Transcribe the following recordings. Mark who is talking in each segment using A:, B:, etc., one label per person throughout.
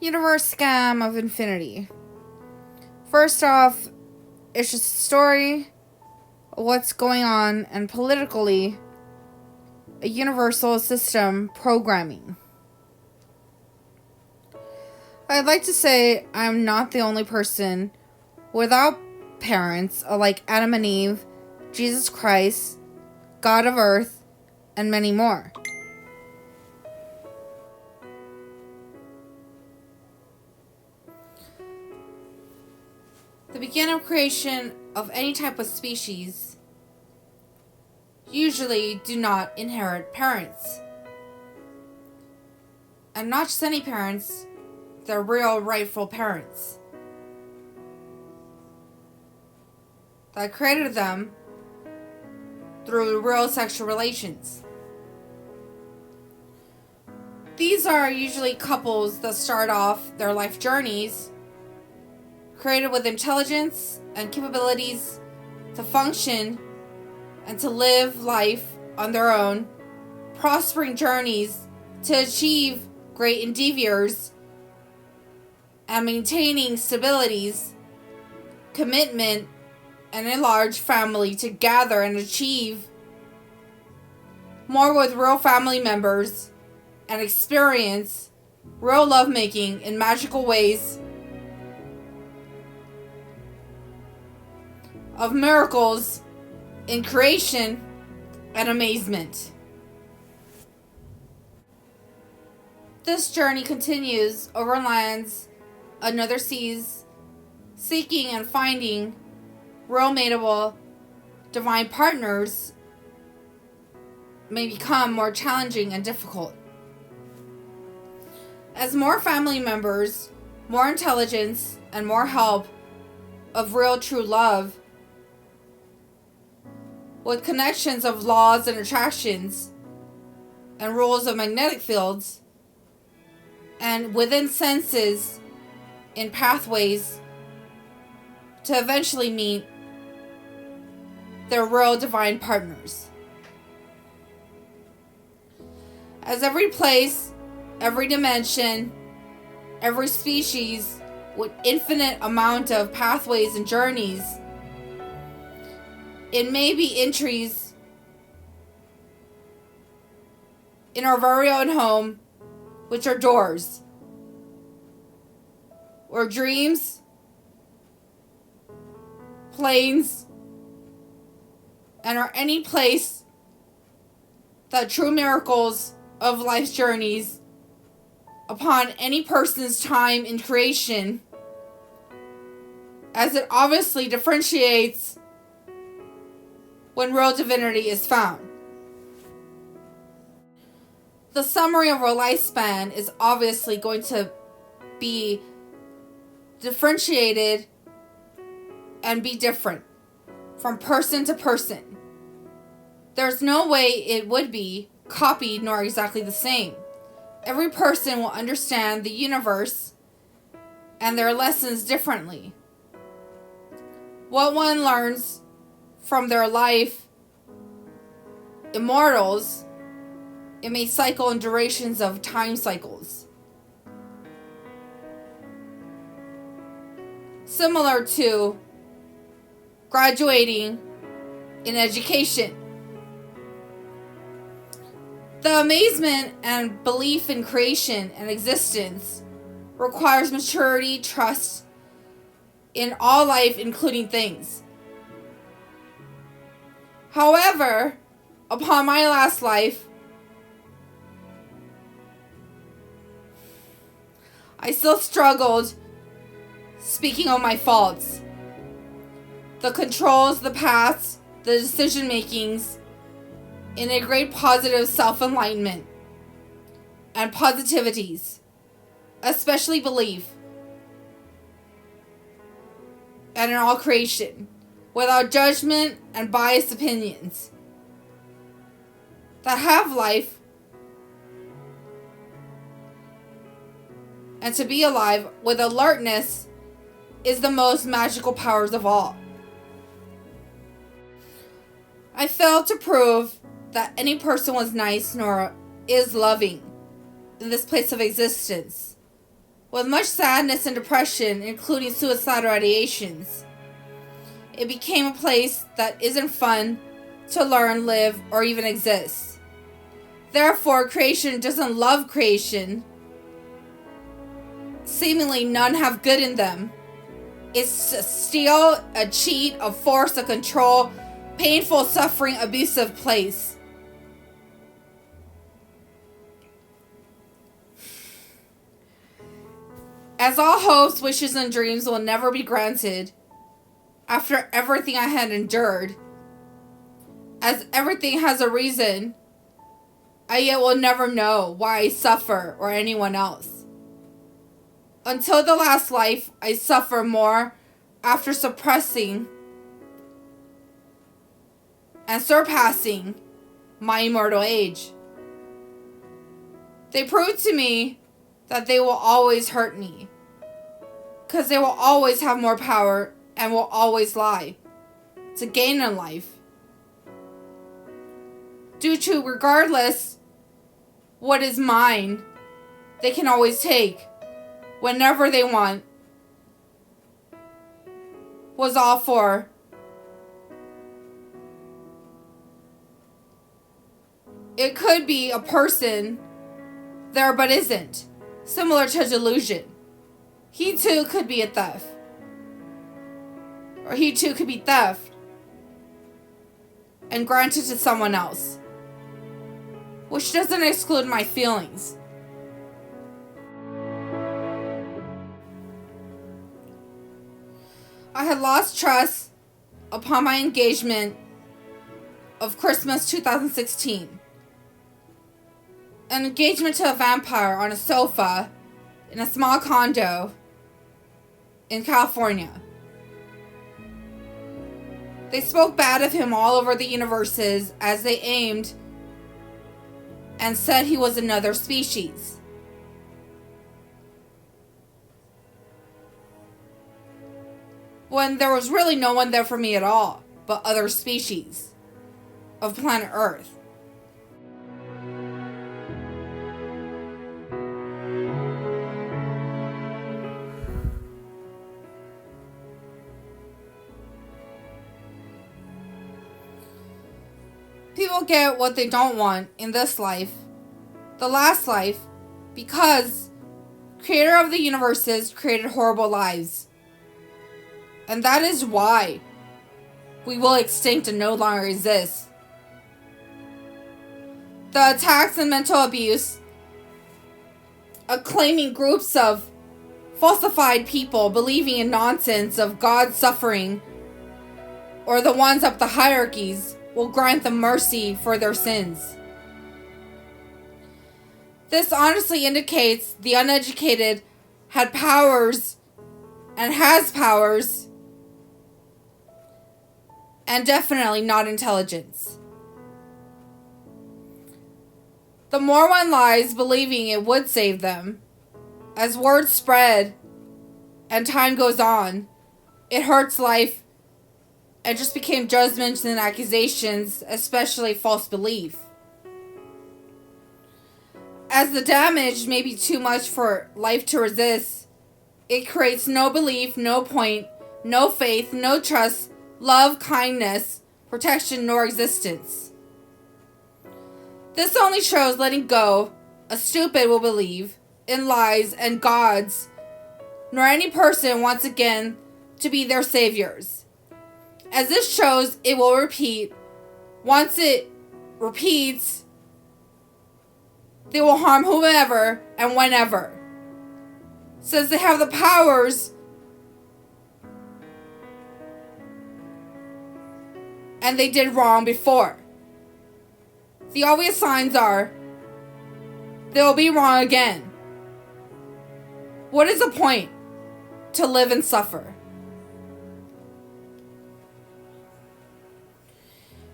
A: Universe scam of infinity. First off, it's just a story of what's going on and politically a universal system programming. I'd like to say I'm not the only person without parents like Adam and Eve, Jesus Christ, God of Earth, and many more. The beginning of creation of any type of species usually do not inherit parents. And not just any parents, they're real rightful parents that created them through real sexual relations. These are usually couples that start off their life journeys created with intelligence and capabilities to function and to live life on their own, prospering journeys to achieve great endeavors and maintaining stabilities, commitment, and a large family to gather and achieve more with real family members and experience real lovemaking in magical ways of miracles in creation and amazement. This journey continues over lands and other seas, seeking and finding real mateable divine partners may become more challenging and difficult. As more family members, more intelligence, and more help of real true love, with connections of laws and attractions and rules of magnetic fields, and within senses in pathways to eventually meet their real divine partners. As every place, every dimension, every species with infinite amount of pathways and journeys, it may be entries in our very own home, which are doors, or dreams, planes, and are any place that true miracles of life's journeys upon any person's time in creation, as it obviously differentiates when real divinity is found. The summary of our lifespan is obviously going to be differentiated and be different from person to person. There's no way it would be copied nor exactly the same. Every person will understand the universe and their lessons differently. What one learns from their life immortals, it may cycle in durations of time cycles. Similar to graduating in education. The amazement and belief in creation and existence requires maturity, trust in all life, including things. However, upon my last life, I still struggled speaking on my faults. The controls, the paths, the decision makings in a great positive self-enlightenment and positivities, especially belief, and in all creation, without judgment and biased opinions that have life and to be alive with alertness is the most magical powers of all. I failed to prove that any person was nice nor is loving in this place of existence. with much sadness and depression, including suicidal ideations. It became a place that isn't fun to learn, live, or even exist. Therefore, creation doesn't love creation. Seemingly none have good in them. It's a steal, a cheat, a force, a control, painful, suffering, abusive place. As all hopes, wishes, and dreams will never be granted after everything I had endured, as everything has a reason, I yet will never know why I suffer or anyone else. Until the last life, I suffer more after suppressing and surpassing my immortal age. They proved to me that they will always hurt me, because they will always have more power and will always lie to gain in life. Due to, regardless what is mine, they can always take whenever they want, was all for it could be a person there but isn't, similar to delusion. He too could be a theft, or he too could be theft and granted to someone else, which doesn't exclude my feelings. I had lost trust upon my engagement of Christmas 2016. An engagement to a vampire on a sofa in a small condo in California. They spoke bad of him all over the universes as they aimed and said he was another species. When there was really no one there for me at all, but other species of planet Earth. People get what they don't want in this life, the last life, because Creator of the universes created horrible lives. And that is why we will extinct and no longer exist. The attacks and mental abuse, acclaiming groups of falsified people believing in nonsense of God's suffering, or the ones up the hierarchies, will grant them mercy for their sins. This honestly indicates the uneducated had powers and has powers, and definitely not intelligence. The more one lies believing it would save them, as word spread and time goes on, it hurts life and just became judgments and accusations, especially false belief. As the damage may be too much for life to resist, it creates no belief, no point, no faith, no trust, love, kindness, protection, nor existence. This only shows letting go. A stupid will believe in lies and gods, nor any person once again to be their saviors. As this shows, it will repeat. Once it repeats, they will harm whomever and whenever. Since they have the powers and they did wrong before. The obvious signs are they will be wrong again. What is the point to live and suffer?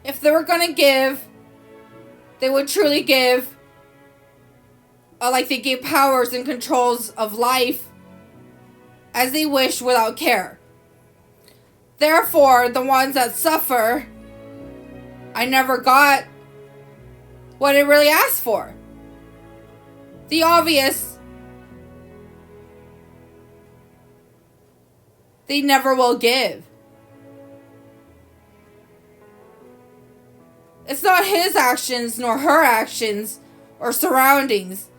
A: If they were going to give, they would truly give, like they gave powers and controls of life as they wish without care. Therefore, the ones that suffer, I never got what I really asked for. The obvious they never will give. It's not his actions nor her actions or surroundings.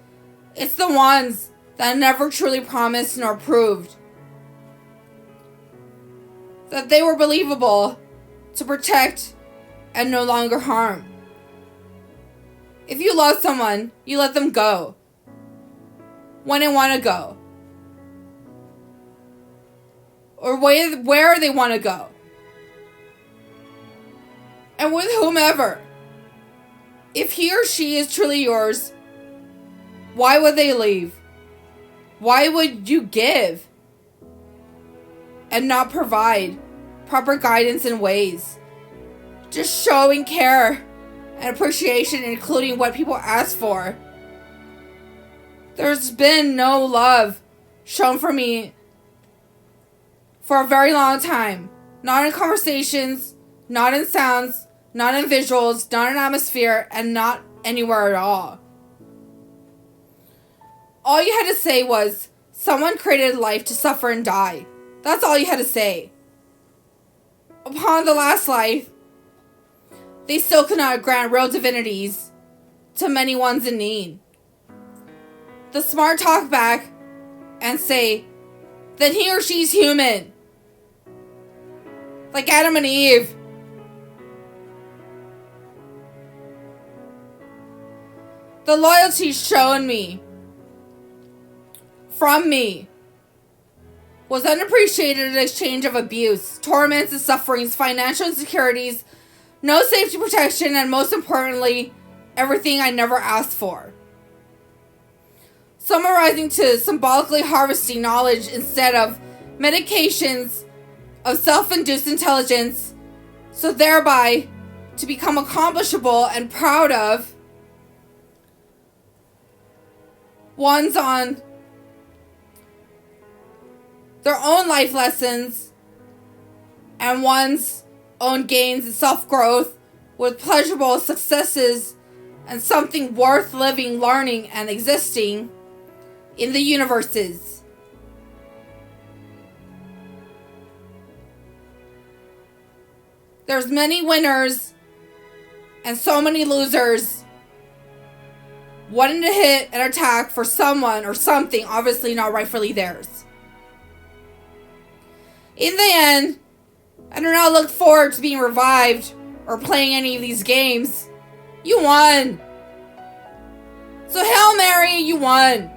A: It's the ones that never truly promised nor proved that they were believable to protect and no longer harm. If you love someone, you let them go when they want to go, or where they want to go, and with whomever. If he or she is truly yours, why would they leave? Why would you give and not provide proper guidance and ways? Just showing care and appreciation, including what people ask for. There's been no love shown for me for a very long time. Not in conversations, not in sounds, not in visuals, not in atmosphere, and not anywhere at all. All you had to say was, someone created life to suffer and die. That's all you had to say. Upon the last life, they still could not grant real divinities to many ones in need. The smart talk back and say that he or she's human. Like Adam and Eve. The loyalty shown me from me was unappreciated in exchange of abuse, torments and sufferings, financial insecurities, no safety protection, and most importantly, everything I never asked for. Summarizing to symbolically harvesting knowledge instead of medications of self-induced intelligence, so thereby to become accomplishable and proud of one's on their own life lessons and one's own gains and self-growth with pleasurable successes and something worth living, learning, and existing in the universes. There's many winners and so many losers wanting to hit and attack for someone or something obviously not rightfully theirs. In the end, I do not look forward to being revived or playing any of these games. You won. So Hail Mary, you won.